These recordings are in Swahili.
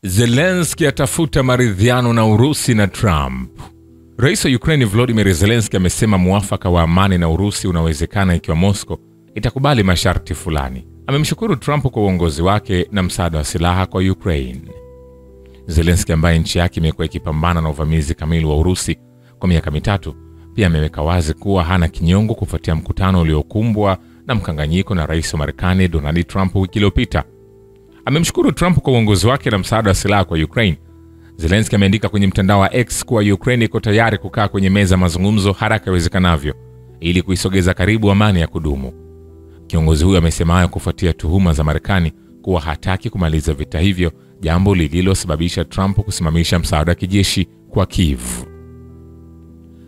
Zelensky atafuta maridhiano na Urusi na Trump. Rais wa Ukraine Volodymyr Zelensky amesema muafaka wa amani na Urusi unawezekana ikiwa Moscow itakubali masharti fulani. Amemshukuru Trump kwa uongozi wake na msaada wa silaha kwa Ukraine. Zelensky ambaye nchi yake imekuwa ikipambana na uvamizi kamili wa Urusi kwa miaka mitatu, pia ameweka wazi kuwa hana kinyongo kufuatia mkutano uliokumbwa na mkanganyiko na rais wa Marekani Donald Trump wiki iliyopita. Amemshukuru Trump kwa uongozi wake na msaada wa silaha kwa Ukraine. Zelensky ameandika kwenye mtandao wa X kuwa Ukraine iko tayari kukaa kwenye meza mazungumzo haraka iwezekanavyo ili kuisogeza karibu amani ya kudumu. Kiongozi huyo amesema hayo kufuatia tuhuma za Marekani kuwa hataki kumaliza vita hivyo, jambo lililosababisha Trump kusimamisha msaada wa kijeshi kwa Kiev.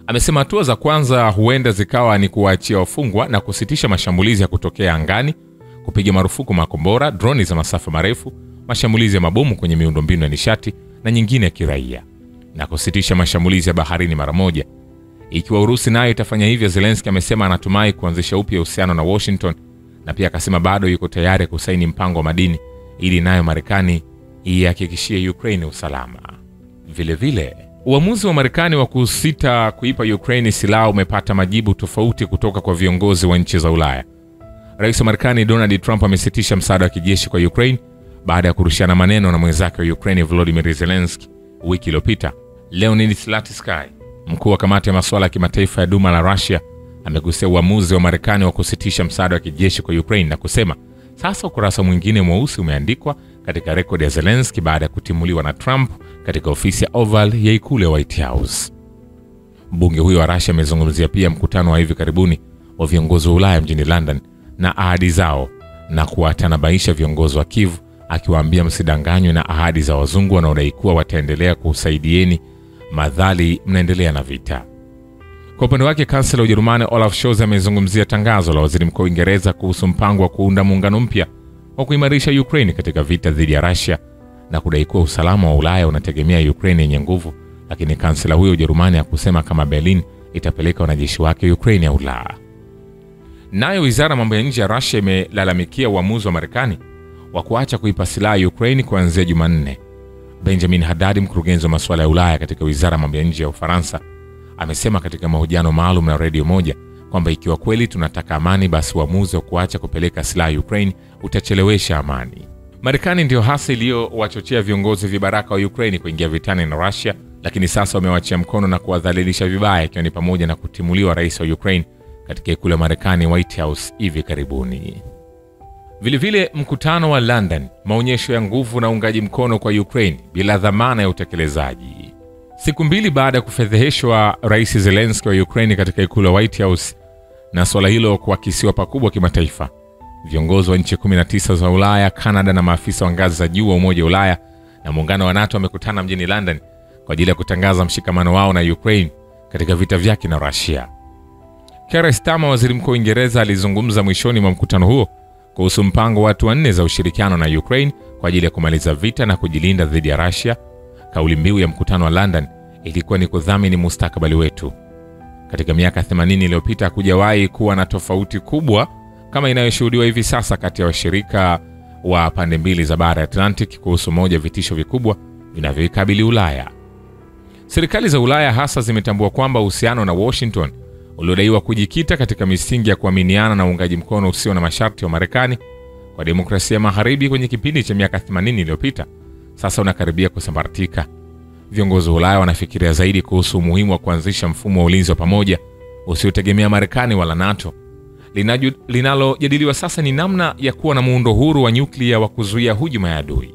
Amesema hatua za kwanza huenda zikawa ni kuwaachia wafungwa na kusitisha mashambulizi ya kutokea angani, kupiga marufuku makombora, droni za masafa marefu, mashambulizi ya mabomu kwenye miundombinu ya nishati na nyingine ya kiraia, na kusitisha mashambulizi ya baharini mara moja. Ikiwa Urusi nayo itafanya hivyo, Zelensky amesema anatumai kuanzisha upya uhusiano na Washington, na pia akasema bado yuko tayari kusaini mpango wa madini ili nayo Marekani ihakikishie Ukraine usalama. Vile vile, uamuzi wa Marekani wa kusita kuipa Ukraine silaha umepata majibu tofauti kutoka kwa viongozi wa nchi za Ulaya. Rais wa Marekani Donald Trump amesitisha msaada wa kijeshi kwa Ukraine baada ya kurushiana maneno na mwenzake wa Ukraine Volodymyr Zelensky wiki iliyopita. Leonid Slutsky, mkuu wa kamati ya masuala ya kimataifa ya Duma la Russia, amegusia uamuzi wa Marekani wa kusitisha msaada wa kijeshi kwa Ukraine na kusema sasa ukurasa mwingine mweusi umeandikwa katika rekodi ya Zelensky baada ya kutimuliwa na Trump katika ofisi ya Oval ya ikulu ya White House. Mbunge huyo wa Russia amezungumzia pia mkutano wa hivi karibuni wa viongozi wa Ulaya mjini London na ahadi zao, na kuwatanabaisha viongozi wa Kiev akiwaambia msidanganywe na ahadi za wazungu wanaodai kuwa wataendelea kusaidieni madhali mnaendelea na vita. Kwa upande wake, kansela wa Ujerumani Olaf Scholz amezungumzia tangazo la waziri mkuu wa Uingereza kuhusu mpango wa kuunda muungano mpya wa kuimarisha Ukraine katika vita dhidi ya Russia na kudai kuwa usalama wa Ulaya unategemea Ukraine yenye nguvu, lakini kansela huyo wa Ujerumani hakusema kama Berlin itapeleka wanajeshi wake Ukraine au la. Nayo wizara mambo ya nje ya Russia imelalamikia uamuzi wa Marekani wa kuacha kuipa silaha Ukraine kuanzia Jumanne. Benjamin Haddad, mkurugenzi wa masuala ya Ulaya katika wizara mambo ya nje ya Ufaransa, amesema katika mahojiano maalum na Radio Moja kwamba ikiwa kweli tunataka amani, basi uamuzi wa kuacha kupeleka silaha Ukraine utachelewesha amani. Marekani ndio hasa iliyowachochea viongozi vibaraka wa Ukraine kuingia vitani na Russia, lakini sasa wamewaachia mkono na kuwadhalilisha vibaya, ikiwa ni pamoja na kutimuliwa rais wa Ukraine katika ikulu ya Marekani White House hivi karibuni. Vile vile, mkutano wa London, maonyesho ya nguvu na uungaji mkono kwa Ukraine bila dhamana ya utekelezaji. Siku mbili baada ya kufedheheshwa Rais Zelensky wa Ukraine katika ikulu ya White House na swala hilo kuakisiwa pakubwa kimataifa, viongozi wa nchi 19 za Ulaya, Canada na maafisa wa ngazi za juu wa Umoja wa Ulaya na muungano wa NATO wamekutana mjini London kwa ajili ya kutangaza mshikamano wao na Ukraine katika vita vyake na Russia. Keir Starmer, waziri mkuu wa Uingereza, alizungumza mwishoni mwa mkutano huo kuhusu mpango wa hatua 4 za ushirikiano na Ukraine kwa ajili ya kumaliza vita na kujilinda dhidi ya Russia. Kauli mbiu ya mkutano wa London ilikuwa ni kudhamini mustakabali wetu. Katika miaka 80 iliyopita hakujawahi kuwa na tofauti kubwa kama inayoshuhudiwa hivi sasa kati ya washirika wa pande mbili za bara Atlantic kuhusu moja vitisho vikubwa vinavyoikabili Ulaya. Serikali za Ulaya hasa zimetambua kwamba uhusiano na Washington uliodaiwa kujikita katika misingi ya kuaminiana na uungaji mkono usio na masharti wa Marekani kwa demokrasia magharibi kwenye kipindi cha miaka 80 iliyopita sasa unakaribia kusambaratika. Viongozi wa Ulaya wanafikiria zaidi kuhusu umuhimu wa kuanzisha mfumo wa ulinzi wa pamoja usiotegemea Marekani wala NATO. Linalojadiliwa sasa ni namna ya kuwa na muundo huru wa nyuklia wa kuzuia hujuma ya adui.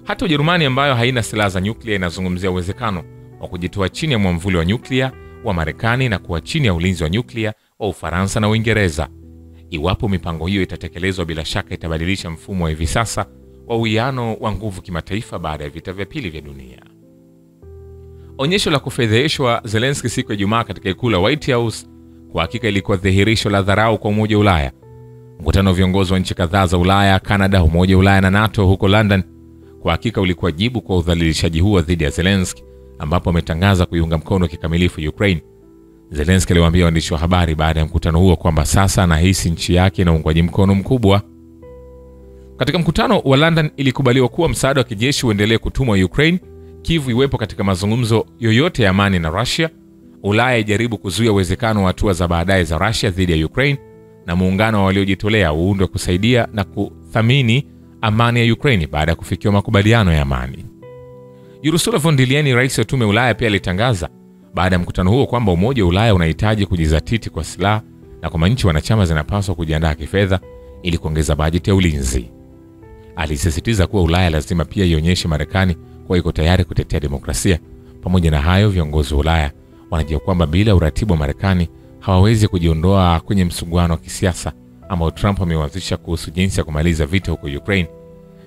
Hata Ujerumani ambayo haina silaha za nyuklia inazungumzia uwezekano wa kujitoa chini ya mwamvuli wa nyuklia wa Marekani na kuwa chini ya ulinzi wa nyuklia wa Ufaransa na Uingereza. Iwapo mipango hiyo itatekelezwa, bila shaka itabadilisha mfumo wa hivi sasa wa uwiano wa nguvu kimataifa baada ya vita vya pili vya dunia. Onyesho la kufedheheshwa Zelensky siku ya Ijumaa katika ikulu ya White House kwa hakika ilikuwa dhihirisho la dharau kwa Umoja wa Ulaya. Mkutano wa viongozi wa nchi kadhaa za Ulaya, Canada, Umoja wa Ulaya na NATO huko London kwa hakika ulikuwa jibu kwa udhalilishaji huo dhidi ya Zelensky, ambapo ametangaza kuiunga mkono kikamilifu Ukraine. Zelensky aliwaambia waandishi wa habari baada ya mkutano huo kwamba sasa anahisi nchi yake na uungwaji mkono mkubwa. Katika mkutano wa London ilikubaliwa kuwa msaada wa kijeshi uendelee kutumwa Ukraine, Kyiv iwepo katika mazungumzo yoyote ya amani na Russia, Ulaya ijaribu kuzuia uwezekano wa hatua za baadaye za Russia dhidi ya Ukraine, na muungano wa waliojitolea uundwe kusaidia na kuthamini amani ya Ukraine baada ya kufikiwa makubaliano ya amani. Ursula von der Leyen, rais wa tume Ulaya, pia alitangaza baada ya mkutano huo kwamba Umoja wa Ulaya unahitaji kujizatiti kwa silaha na kwamba nchi wanachama zinapaswa kujiandaa kifedha ili kuongeza bajeti ya ulinzi. Alisisitiza kuwa Ulaya lazima pia ionyeshe Marekani kuwa iko tayari kutetea demokrasia. Pamoja na hayo, viongozi wa Ulaya wanajua kwamba bila uratibu wa Marekani hawawezi kujiondoa kwenye msuguano wa kisiasa ambao Trump ameanzisha kuhusu jinsi ya kumaliza vita huko Ukraine.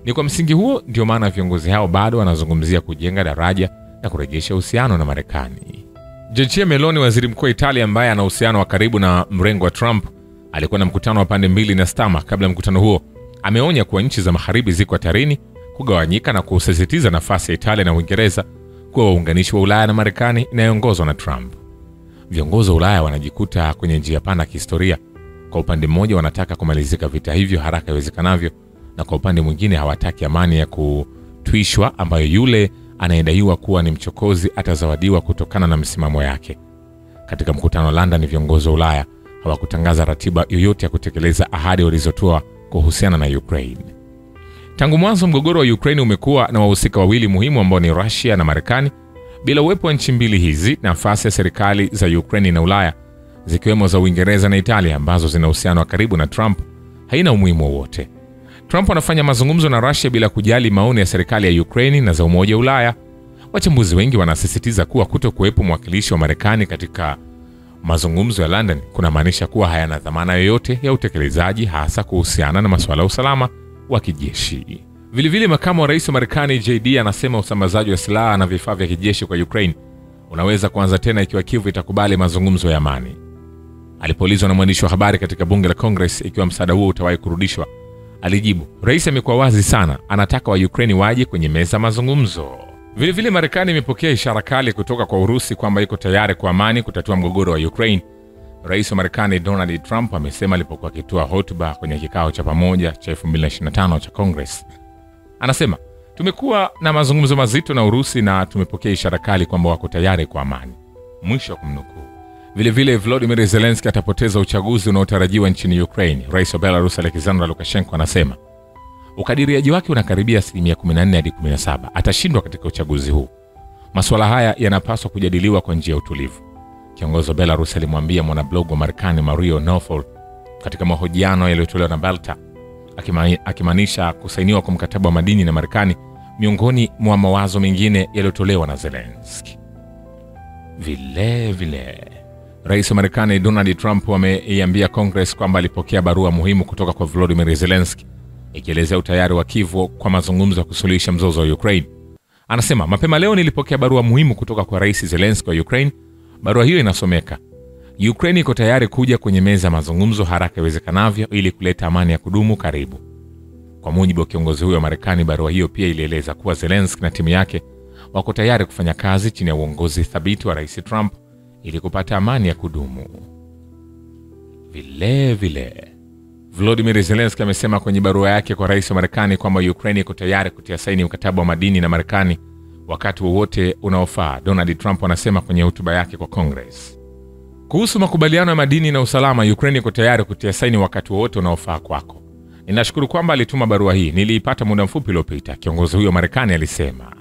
Ni kwa msingi huo ndio maana viongozi hao bado wanazungumzia kujenga daraja na kurejesha uhusiano na Marekani. Giorgia Meloni, waziri mkuu wa Italia ambaye ana uhusiano wa karibu na mrengo wa Trump, alikuwa na mkutano wa pande mbili na Stama. Kabla ya mkutano huo, ameonya kuwa nchi za magharibi ziko hatarini kugawanyika na kusisitiza nafasi ya Italia na Uingereza kuwa waunganishi wa Ulaya na Marekani inayoongozwa na Trump. Viongozi wa Ulaya wanajikuta kwenye njia panda kihistoria. Kwa upande mmoja wanataka kumalizika vita hivyo haraka iwezekanavyo, na kwa upande mwingine hawataki amani ya kutwishwa ambayo yule anayedaiwa kuwa ni mchokozi atazawadiwa kutokana na msimamo yake. Katika mkutano wa London, viongozi wa Ulaya hawakutangaza ratiba yoyote ya kutekeleza ahadi walizotoa kuhusiana na Ukraine. Tangu mwanzo, mgogoro wa Ukraine umekuwa na wahusika wawili muhimu ambao ni Russia na Marekani. Bila uwepo wa nchi mbili hizi, nafasi ya serikali za Ukraine na Ulaya, zikiwemo za Uingereza na Italia ambazo zina uhusiano wa karibu na Trump, haina umuhimu wowote. Trump anafanya mazungumzo na Russia bila kujali maoni ya serikali ya Ukraine na za Umoja wa Ulaya. Wachambuzi wengi wanasisitiza kuwa kutokuwepo mwakilishi wa Marekani katika mazungumzo ya London kunamaanisha kuwa hayana dhamana yoyote ya utekelezaji, hasa kuhusiana na masuala ya usalama wa kijeshi. Vilevile, makamu wa rais wa Marekani JD anasema usambazaji wa silaha na vifaa vya kijeshi kwa Ukraine unaweza kuanza tena ikiwa Kyiv itakubali mazungumzo ya amani. Alipoulizwa na mwandishi wa habari katika bunge la Congress ikiwa msaada huo utawahi kurudishwa, alijibu, rais amekuwa wazi sana, anataka wa Ukraine waje kwenye meza mazungumzo. Vilevile, Marekani imepokea ishara kali kutoka kwa Urusi kwamba iko tayari kwa amani kutatua mgogoro wa Ukraine. Rais wa Marekani Donald Trump amesema alipokuwa akitoa hotuba kwenye kikao cha pamoja cha 2025 cha Congress. Anasema, tumekuwa na mazungumzo mazito na Urusi na tumepokea ishara kali kwamba wako tayari kwa amani. Mwisho wa kumnukuu. Vilevile, Volodymyr Zelensky atapoteza uchaguzi unaotarajiwa nchini Ukraine. Rais wa Belarus Alexander Lukashenko anasema ukadiriaji wake unakaribia 14 hadi 17%. Atashindwa katika uchaguzi huu. Masuala haya yanapaswa kujadiliwa kwa njia ya utulivu, kiongozi wa Belarus alimwambia mwanablog wa Marekani Mario Nofol katika mahojiano yaliyotolewa na Belta, akimaanisha kusainiwa kwa mkataba wa madini na Marekani miongoni mwa mawazo mengine yaliyotolewa na Zelensky. Vile rais wa Marekani Donald Trump ameiambia Congress kwamba alipokea barua muhimu kutoka kwa Volodymyr Zelensky ikielezea utayari wa Kyiv kwa mazungumzo ya kusuluhisha mzozo wa Ukraine. Anasema, mapema leo nilipokea barua muhimu kutoka kwa rais Zelensky wa Ukraine. Barua hiyo inasomeka, Ukraine iko tayari kuja kwenye meza mazungumzo haraka iwezekanavyo ili kuleta amani ya kudumu karibu. Kwa mujibu wa kiongozi huyo wa Marekani, barua hiyo pia ilieleza kuwa Zelensky na timu yake wako tayari kufanya kazi chini ya uongozi thabiti wa rais Trump ili kupata amani ya kudumu. Vile Volodymyr Zelensky amesema kwenye barua yake kwa rais wa Marekani kwamba Ukraine iko tayari kutia saini mkataba wa madini na Marekani wakati wowote unaofaa. Donald Trump anasema kwenye hotuba yake kwa Congress kuhusu makubaliano ya madini na usalama, Ukraine iko tayari kutia saini wakati wowote unaofaa kwako. Ninashukuru kwamba alituma barua hii, niliipata muda mfupi uliopita, kiongozi huyo wa Marekani alisema.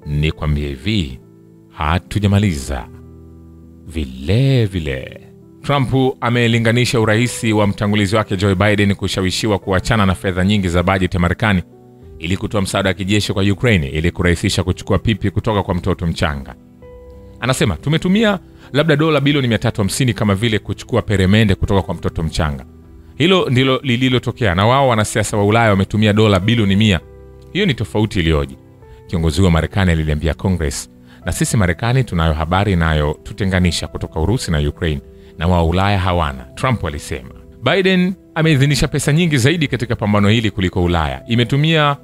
Nikwambie hivi, hatujamaliza. Vile Trump amelinganisha uraisi wa mtangulizi wake Joe Biden kushawishiwa kuachana na fedha nyingi za bajeti ya Marekani ili kutoa msaada wa kijeshi kwa Ukraine ili kurahisisha kuchukua pipi kutoka kwa mtoto mchanga. Anasema, tumetumia labda dola bilioni 350 kama vile kuchukua peremende kutoka kwa mtoto mchanga. Hilo ndilo lililotokea, na wao wanasiasa wa Ulaya wametumia dola bilioni 100. Hiyo ni tofauti iliyoje. Kiongozi wa Marekani aliliambia Congress, na sisi Marekani tunayo habari nayo tutenganisha kutoka Urusi na Ukraine, na wa Ulaya hawana, Trump alisema. Biden ameidhinisha pesa nyingi zaidi katika pambano hili kuliko Ulaya. Imetumia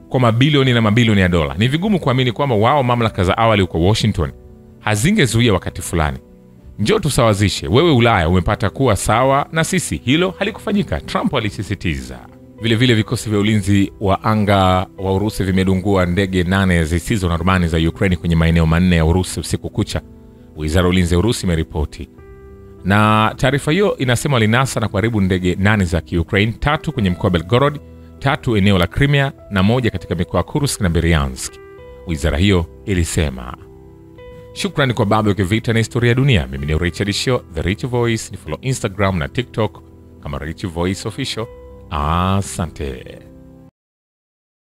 kwa mabilioni na mabilioni ya dola. Ni vigumu kuamini kwamba wao mamlaka za awali huko Washington hazingezuia wakati fulani. Njoo tusawazishe, wewe Ulaya umepata kuwa sawa na sisi. Hilo halikufanyika, Trump alisisitiza. Vile vikosi vya ulinzi wa anga wa Urusi vimedungua ndege 8 zisizo na rubani za Ukraine kwenye maeneo 4 ya Urusi usiku kucha, Wizara ya Ulinzi ya Urusi imeripoti. Na taarifa hiyo inasema linasa na kuharibu ndege 8 za Ukraine, 3 kwenye mkoa wa Belgorod, 3 eneo la Crimea na 1 katika mikoa ya Kursk na Bryansk, wizara hiyo ilisema. Shukrani kwa Baba Ukivita na Historia ya Dunia. Mimi ni Richard Shaw, The Rich Voice. Ni follow Instagram na TikTok kama Rich Voice Official. Asante.